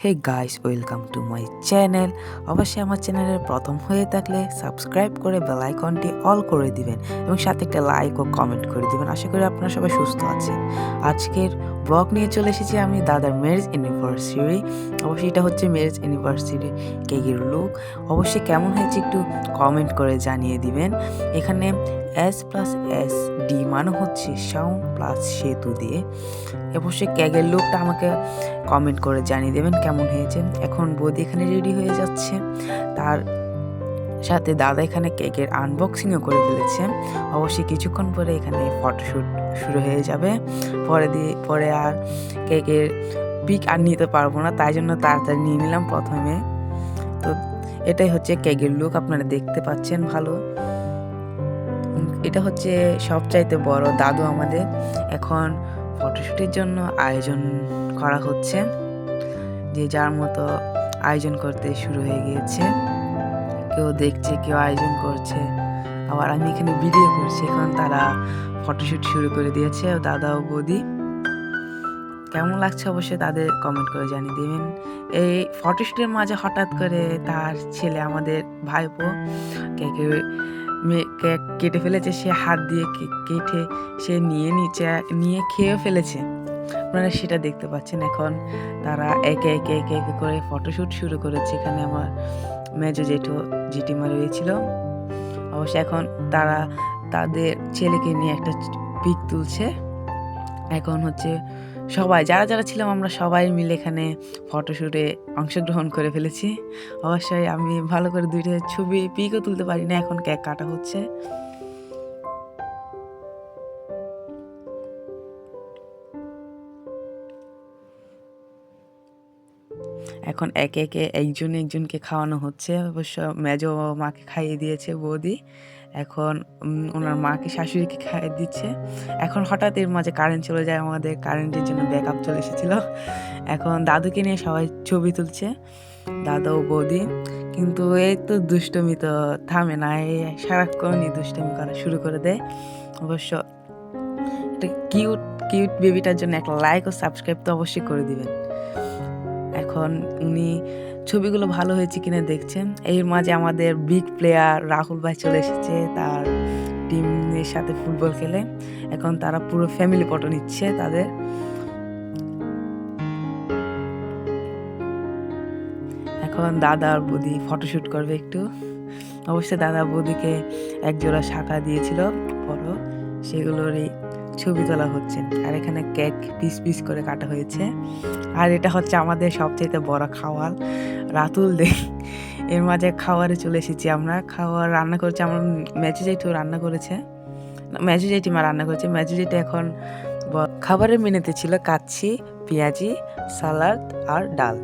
Hey guys, welcome to my channel. অবশ্যই আমার চ্যানেলের প্রথম হয়ে থাকলে সাবস্ক্রাইব করে বেল আইকনটি অল করে দিবেন এবং সাথে একটা লাইক ও কমেন্ট করে দিবেন। আশা করি আপনারা সবাই সুস্থ আছেন। আজকের ব্লগ নিয়ে চলে এসেছি আমি দাদার ম্যারেজ অ্যানিভার্সারি। অবশ্যই এটা হচ্ছে ম্যারেজ অ্যানিভার্সারি কেকের লুক। অবশ্যই কেমন হয়েছে একটু কমেন্ট করে জানিয়ে দিবেন। এখানে S+SD মানে হচ্ছে সাউন্ড প্লাস সেতু দিয়ে। অবশ্যই কেকের লুকটা আমাকে কমেন্ট করে জানিয়ে দেবেন কেমন হয়েছে। এখন বৌদি এখানে রেডি হয়ে যাচ্ছে, তার সাথে দাদা এখানে কেকের আনবক্সিংও করে ফেলেছে। অবশ্যই কিছুক্ষণ পরে এখানে ফটোশ্যুট শুরু হয়ে যাবে। পরে আর কেকের পিক আর নিতে পারবো না, তাই জন্য তাড়াতাড়ি নিয়ে নিলাম প্রথমে। তো এটাই হচ্ছে কেকের লুক, আপনারা দেখতে পাচ্ছেন ভালো। এটা হচ্ছে সবচাইতে বড় দাদু আমাদের। এখন ফটোশ্যুটের জন্য আয়োজন করা হচ্ছে, যে যার মতো আয়োজন করতে শুরু হয়ে গিয়েছে। কেউ দেখছে, কেউ আয়োজন করছে, আবার আমি এখানে ভিডিও করছি। এখন তারা ফটোশ্যুট শুরু করে দিয়েছে, দাদা ও বৌদি। কেমন লাগছে অবশ্যই তাদের কমেন্ট করে জানিয়ে দেবেন। এই ফটোশ্যুটের মাঝে হঠাৎ করে তার ছেলে, আমাদের ভাইপো, কেক কেটে ফেলেছে। সে হাত দিয়ে কেটে সে নিয়ে খেয়ে ফেলেছে। আপনারা সেটা দেখতে পাচ্ছেন। এখন তারা একে একে একে একে করে ফটোশ্যুট শুরু করেছে। এখানে আমার মেজো জেঠিমা রয়েছিল। অবশ্যই এখন তারা তাদের ছেলেকে নিয়ে একটা পিক তুলছে। এখন হচ্ছে সবাই যারা যারা ছিলাম আমরা সবাই মিলে এখানে ফটোশ্যুটে অংশগ্রহণ করে ফেলেছি। অবশ্যই আমি ভালো করে দুইটা ছবি পিকও তুলতে পারি না। এখন কেক কাটা হচ্ছে। এখন একে একে একজনকে খাওয়ানো হচ্ছে। অবশ্য মেজো মাকে খাইয়ে দিয়েছে বৌদি। এখন ওনার মাকে, শাশুড়িকে খাইয়ে দিচ্ছে। এখন হঠাৎ এর মাঝে কারেন্ট চলে যায়, আমাদের কারেন্টের জন্য ব্যাকআপ চলে এসেছিল। এখন দাদুকে নিয়ে সবাই ছবি তুলছে, দাদা ও বৌদি। কিন্তু এই তো দুষ্টমি তো থামে না, এই সারাক্ষণই দুষ্টমি করা শুরু করে দেয়। অবশ্য এটা কিউট কিউট বেবিটার জন্য একটা লাইক ও সাবস্ক্রাইব তো অবশ্যই করে দিবেন। এখন উনি ছবিগুলো ভালো হয়েছে কিনা দেখছেন। এর মাঝে আমাদের বিগ প্লেয়ার রাহুল ভাই চলে এসেছে, তার টিমের সাথে ফুটবল খেলে। এখন তারা পুরো ফ্যামিলি ফটো নিচ্ছে তাদের। এখন দাদা আর বৌদি ফটোশ্যুট করবে একটু। অবশ্যই দাদা বৌদিকে একজোড়া শাখা দিয়েছিল বড়, সেগুলোরই ছবি তোলা হচ্ছে। আর এখানে কেক পিস পিস করে কাটা হয়েছে। আর এটা হচ্ছে আমাদের সবচেয়ে বড় খাওয়ার, রাতুল দে। এর মাঝে খাওয়ারে চলে এসেছি আমরা। খাওয়ার রান্না করেছে আমার মেজো জেঠু, রান্না করেছে মেজো জেঠিমা রান্না করেছে। মেজো জেঠু এখন খাবারের মেনুতে ছিল কাচ্চি, পেঁয়াজি, সালাদ আর ডাল।